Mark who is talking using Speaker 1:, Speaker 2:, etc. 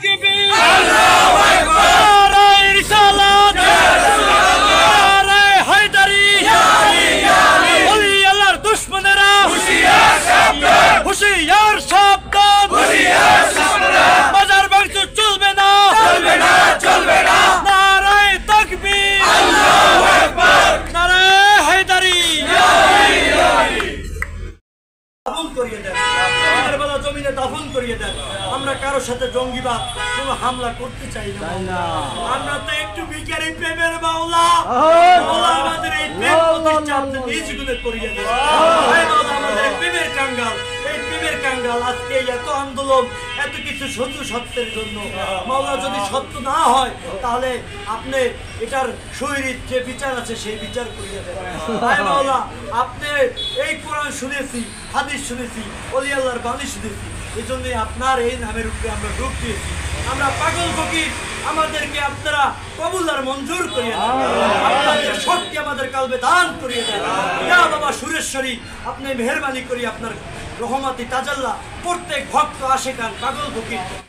Speaker 1: তাকবীর আল্লাহু আকবার নারায়ে রিসালাত নারায়ে হায়দারি ইয়া আলী ইয়া আলী ওলি আল্লাহর দুশমনেরা হুশিয়ার সাবধান হুশিয়ার সাবধান হুশিয়ার সাবধান বাজার ভাঙচুর চলবে না চলবে না চলবে না নারায়ে তাকবীর আল্লাহু আকবার নারায়ে হায়দারি ইয়া আলী ইয়া আলী দাফন করিয়ে দেন কারবালা জমিনে দাফন করিয়ে দেন আমরা কারো সাথে জঙ্গিবাদ কোনো হামলা করতে চাই না আমরা তো একটু ভিখারি প্রেমের মাওলা মাওলা আমাদের এই প্রেম প্রতিষ্ঠা আপনি নিজ গুণে করিয়ে দেন হে মাওলা আমাদের প্রেমের কাঙ্গাল এই প্রেমের কাঙ্গাল আজকে এত আন্দোলন এত কিছু সত্য সত্যের জন্য মাওলা যদি সত্য না হয় তাহলে আপনি এটার শহীদ যে বিচার আছে সেই বিচার করিয়ে দেন হে মাওলা আপনি এই কোরআন শুনেছি হাদিস শুনেছি ওলি আল্লাহর বাণী শুনেছি এজন্যই আপনার এই নামের উপরে আমরা ডুব দিয়েছি আমরা পাগল ফকির আমাদেরকে আপনারা কবুল আর মঞ্জুর করিয়ে দেন আপনাদের শক্তি আমাদের কালবে দান করিয়ে দেন ইয়া বাবা সুরেশ্বরী আপনি মেহেরবানি করি আপনার রহমতি তাজাল্লা প্রত্যেক ভক্ত আশিকান পাগল ফকির